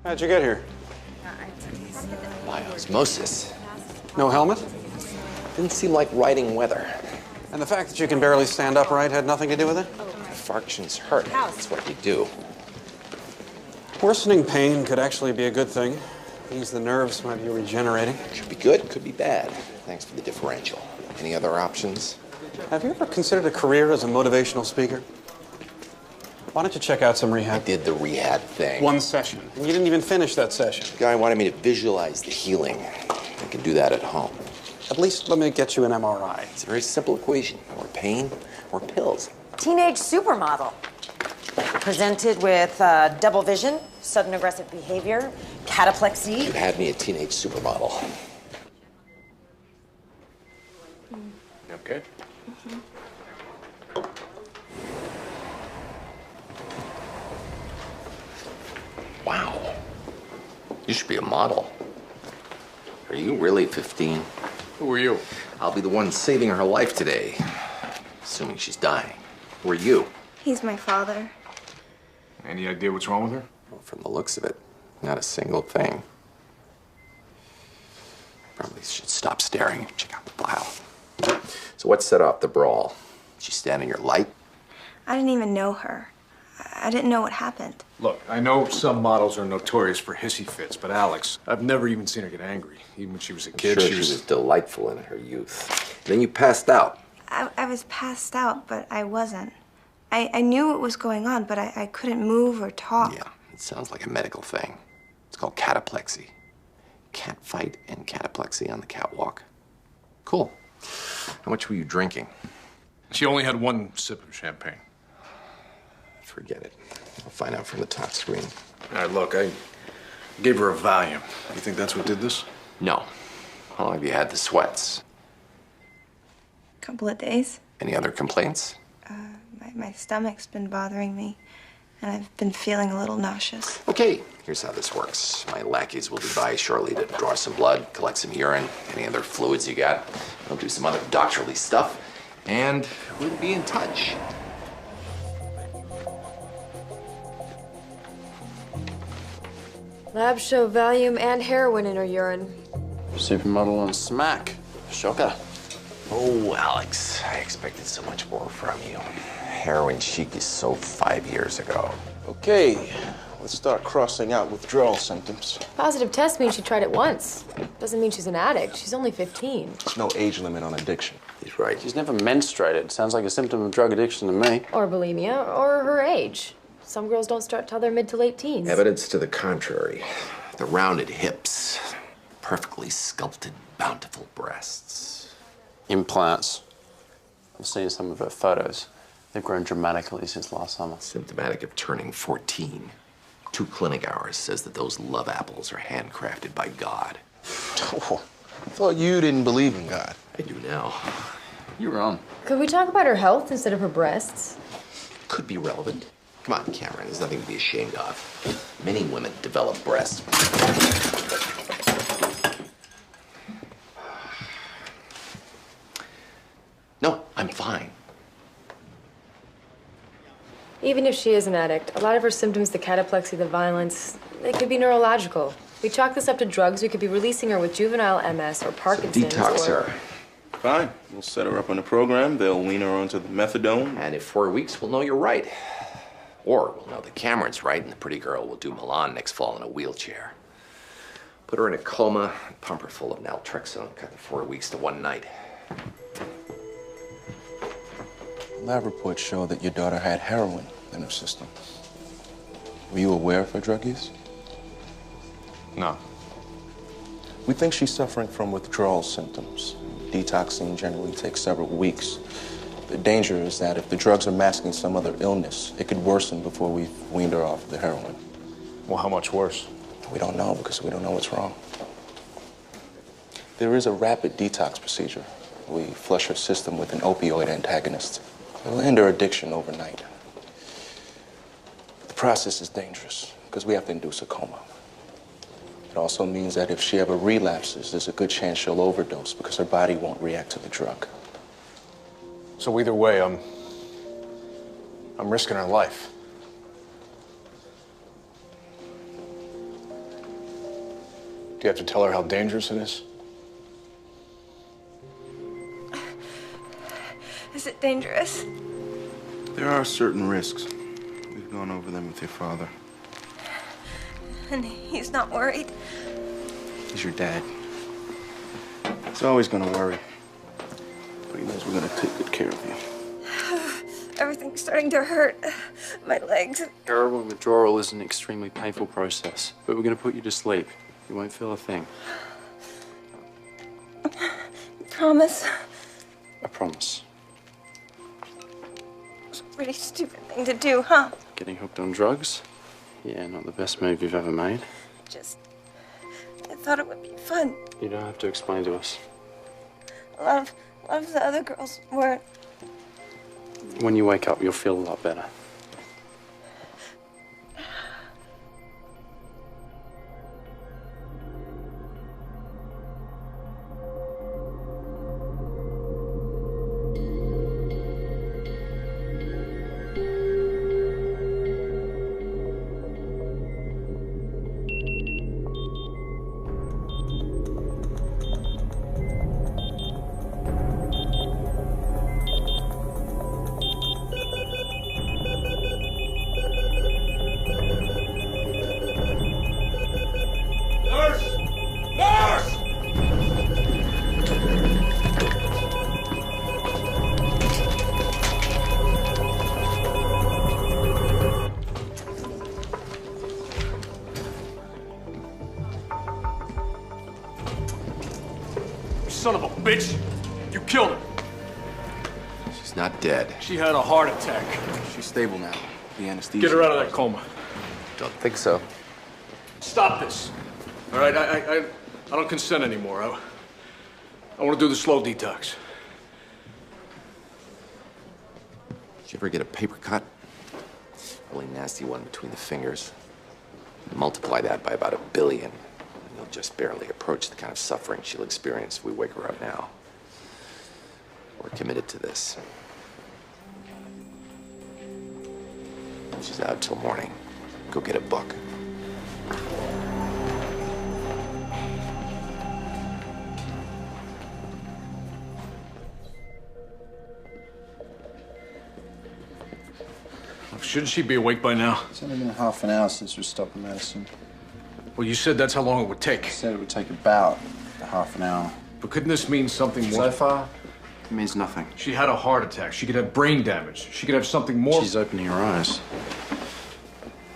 How'd you get here? By osmosis. No helmet? Didn't seem like riding weather. And the fact that you can barely stand upright had nothing to do with it? Infarctions hurt. That's what you do. Worsening pain could actually be a good thing. Means the nerves might be regenerating. Could be good, could be bad. Thanks for the differential. Any other options? Have you ever considered a career as a motivational speaker? Why don't you check out some I rehab? did the rehab thing. One session. And you didn't even finish that session. The guy wanted me to visualize the healing. I can do that at home. At least let me get you an MRI. It's a very simple equation. Or pain, or pills. Teenage supermodel. Presented with double vision, sudden aggressive behavior, cataplexy. You had me a teenage supermodel. Okay. Wow. You should be a model. Are you really 15? Who are you? I'll be the one saving her life today. Assuming she's dying. Who are you? He's my father. Any idea what's wrong with her? Well, from the looks of it, not a single thing. Probably should stop staring and check out the file. So what set off the brawl? Did she stand in your light? I didn't even know her. I didn't know what happened. Look, I know some models are notorious for hissy fits, but Alex, I've never even seen her get angry. Even when she was a kid, Sure, she was delightful in her youth. Then you passed out. I was passed out, but I wasn't. I knew what was going on, but I couldn't move or talk. Yeah, it sounds like a medical thing. It's called cataplexy. Cat fight and cataplexy on the catwalk. Cool. How much were you drinking? She only had one sip of champagne. Forget it. I'll find out from the top screen. All right, look, I gave her a Valium. You think that's what did this? No. How long have you had the sweats? Couple of days. Any other complaints? My stomach's been bothering me, and I've been feeling a little nauseous. Okay, here's how this works. My lackeys will be by shortly to draw some blood, collect some urine, any other fluids you got. We'll do some other doctorly stuff, and we'll be in touch. Labs show Valium and heroin in her urine. Supermodel on smack. Shocker. Oh, Alex, I expected so much more from you. Heroin chic is so 5 years ago. Okay, let's start crossing out withdrawal symptoms. Positive test means she tried it once. Doesn't mean she's an addict. She's only 15. There's no age limit on addiction. He's right. She's never menstruated. Sounds like a symptom of drug addiction to me. Or bulimia, or her age. Some girls don't start till they're mid to late teens. Evidence to the contrary. The rounded hips, perfectly sculpted, bountiful breasts. Implants. I've seen some of her photos. They've grown dramatically since last summer. Symptomatic of turning 14. 2 clinic hours says that those love apples are handcrafted by God. Oh, I thought you didn't believe in God. I do now. You're wrong. Could we talk about her health instead of her breasts? Could be relevant. Come on, Cameron, there's nothing to be ashamed of. Many women develop breasts. No, I'm fine. Even if she is an addict, a lot of her symptoms, the cataplexy, the violence, they could be neurological. We chalk this up to drugs, we could be releasing her with juvenile MS or Parkinson's. So detox or... her. Fine, we'll set her up on a program. They'll wean her onto the methadone. And in 4 weeks, we'll know you're right. Or we'll know that Cameron's right and the pretty girl will do Milan next fall in a wheelchair. Put her in a coma, pump her full of naltrexone, cut the 4 weeks to 1 night. Lab reports show that your daughter had heroin in her system. Were you aware of her drug use? No. We think she's suffering from withdrawal symptoms. Detoxing generally takes several weeks. The danger is that if the drugs are masking some other illness, it could worsen before we've weaned her off the heroin. Well, how much worse? We don't know because we don't know what's wrong. There is a rapid detox procedure. We flush her system with an opioid antagonist. It'll end her addiction overnight. The process is dangerous because we have to induce a coma. It also means that if she ever relapses, there's a good chance she'll overdose because her body won't react to the drug. So either way, I'm risking her life. you have to tell her how dangerous it is? Is it dangerous? There are certain risks. We've gone over them with your father. And he's not worried? He's your dad. He's always gonna worry. But he knows we're gonna take good care of you. Everything's starting to hurt. My legs. Heroin withdrawal is an extremely painful process, but we're going to put you to sleep. You won't feel a thing. Promise? I promise. It's a pretty stupid thing to do, huh? Getting hooked on drugs? Yeah, not the best move you've ever made. I thought it would be fun. You don't have to explain to us. A lot of the other girls weren't. When you wake up, you'll feel a lot better. Son of a bitch! You killed her! She's not dead. She had a heart attack. She's stable now. The anesthesia. Get her out of that coma. Don't think so. Stop this. All right, I don't consent anymore. I want to do the slow detox. Did you ever get a paper cut? Really nasty one between the fingers. Multiply that by about 1 billion, and you'll just barely approach the kind of suffering she'll experience if we wake her up now. We're committed to this. She's out till morning. Go get a book. Shouldn't she be awake by now? It's only been half an hour since we stopped the medicine. Well, you said that's how long it would take. I said it would take about half an hour. But couldn't this mean something more? So far, it means nothing. She had a heart attack. She could have brain damage. She could have something more. She's opening her eyes.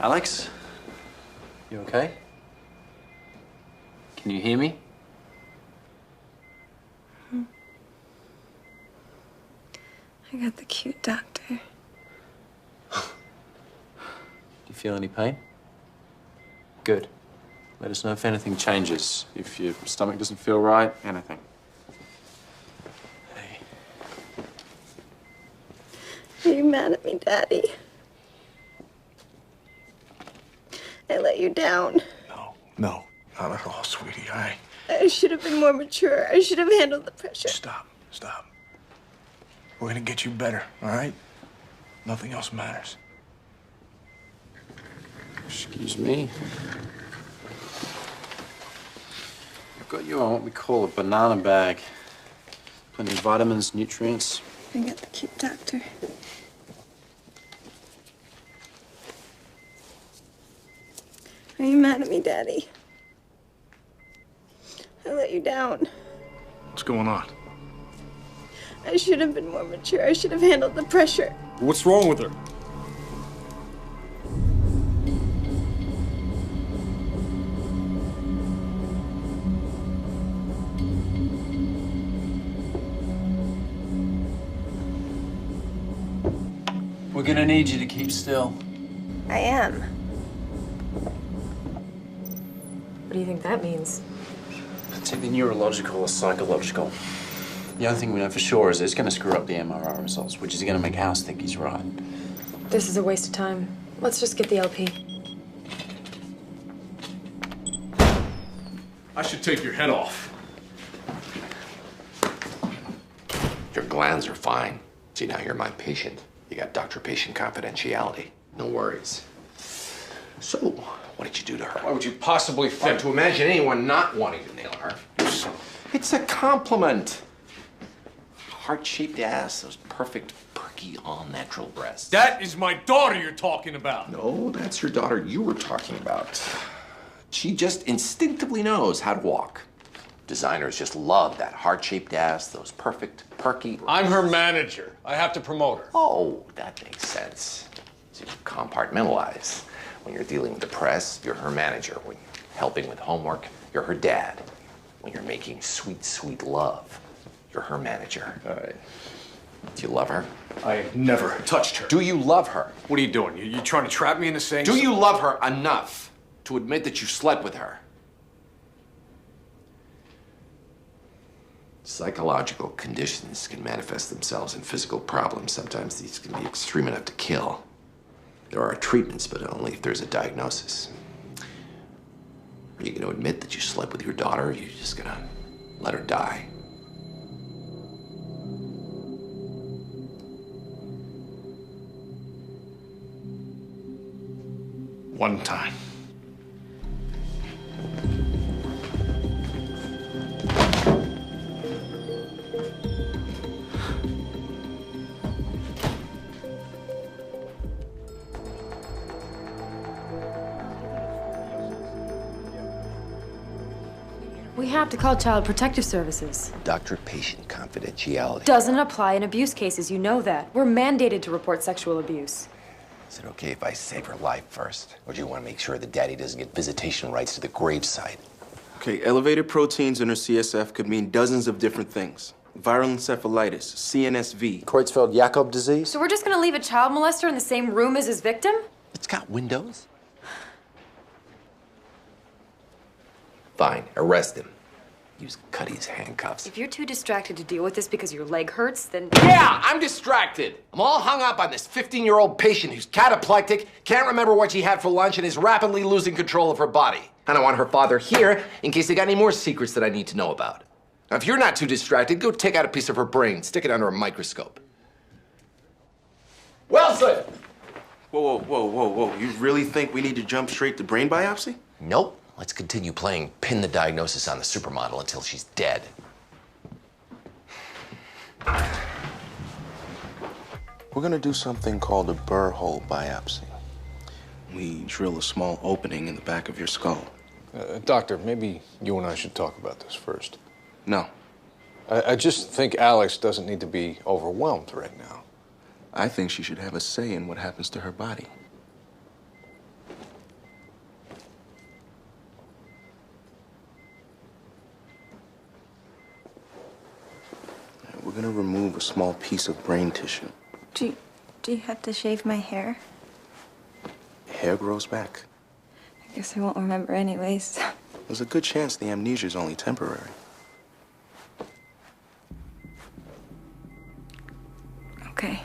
Alex? You okay? Can you hear me? I got the cute doctor. Do you feel any pain? Good. Let us know if anything changes. If your stomach doesn't feel right, anything. Hey. Are you mad at me, Daddy? I let you down. No, not at all, sweetie. I should have been more mature. I should have handled the pressure. Stop. We're gonna get you better, all right? Nothing else matters. Excuse me. I've got you on what we call a banana bag. Plenty of vitamins, nutrients. I got the cute doctor. Are you mad at me, Daddy? I let you down. What's going on? I should have been more mature. I should have handled the pressure. What's wrong with her? We're gonna need you to keep still. I am. What do you think that means? It's either neurological or psychological. The only thing we know for sure is it's going to screw up the MRI results, which is going to make House think he's right. This is a waste of time. Let's just get the LP. I should take your head off. Your glands are fine. See, now you're my patient. You got doctor-patient confidentiality. No worries. So, What did you do to her? Why would you possibly Hard think? to imagine anyone not wanting to nail her. It's a compliment. Heart-shaped ass, those perfect, perky, all-natural breasts. That is my daughter you're talking about. No, that's your daughter you were talking about. She just instinctively knows how to walk. Designers just love that heart-shaped ass, those perfect, perky... I'm her manager. I have to promote her. Oh, that makes sense. So you compartmentalize. When you're dealing with the press, you're her manager. When you're helping with homework, you're her dad. When you're making sweet, sweet love, you're her manager. All right. Do you love her? I never touched her. Do you love her? What are you doing? You trying to trap me into saying... Do you love her enough to admit that you slept with her? Psychological conditions can manifest themselves in physical problems. Sometimes these can be extreme enough to kill. There are treatments, but only if there's a diagnosis. Are you going to admit that you slept with your daughter, or are you just going to let her die? One time. We have to call Child Protective Services. Doctor-patient confidentiality. Doesn't apply in abuse cases, you know that. We're mandated to report sexual abuse. Is it okay if I save her life first? Or do you want to make sure that Daddy doesn't get visitation rights to the gravesite? Okay, elevated proteins in her CSF could mean dozens of different things. Viral encephalitis, CNSV. Creutzfeldt-Jakob disease? So we're just gonna leave a child molester in the same room as his victim? It's got windows. Fine, arrest him. Use Cuddy's handcuffs. If you're too distracted to deal with this because your leg hurts, then... Yeah, I'm distracted. I'm all hung up on this 15-year-old patient who's cataplectic, can't remember what she had for lunch, and is rapidly losing control of her body. And I want her father here in case they got any more secrets that I need to know about. Now, if you're not too distracted, go take out a piece of her brain, stick it under a microscope. Wilson! Whoa, whoa, whoa, whoa, whoa. You really think we need to jump straight to brain biopsy? Nope. Let's continue playing pin the diagnosis on the supermodel until she's dead. We're gonna do something called a burr hole biopsy. We drill a small opening in the back of your skull. Doctor, maybe you and I should talk about this first. No, I just think Alex doesn't need to be overwhelmed right now. I think she should have a say in what happens to her body. We're gonna remove a small piece of brain tissue. Do you have to shave my hair? Hair grows back. I guess I won't remember anyways. There's a good chance the amnesia is only temporary. Okay.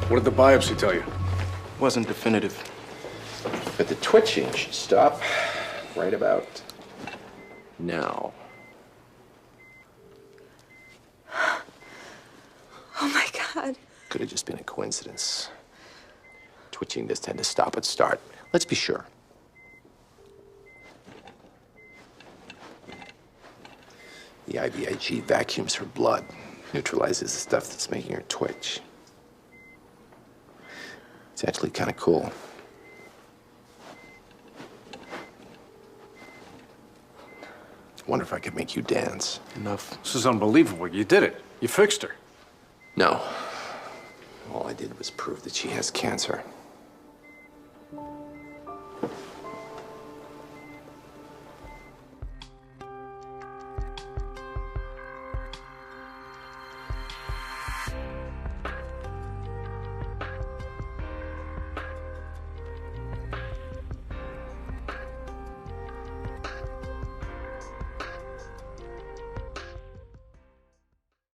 What did the biopsy tell you? Wasn't definitive. But the twitching should stop right about now. Oh my God. Could have just been a coincidence. Twitching does tend to stop at start. Let's be sure. The IVIG vacuums her blood, neutralizes the stuff that's making her twitch. It's actually kind of cool. Wonder if I could make you dance. Enough. This is unbelievable. You did it. You fixed her. No. All I did was prove that she has cancer.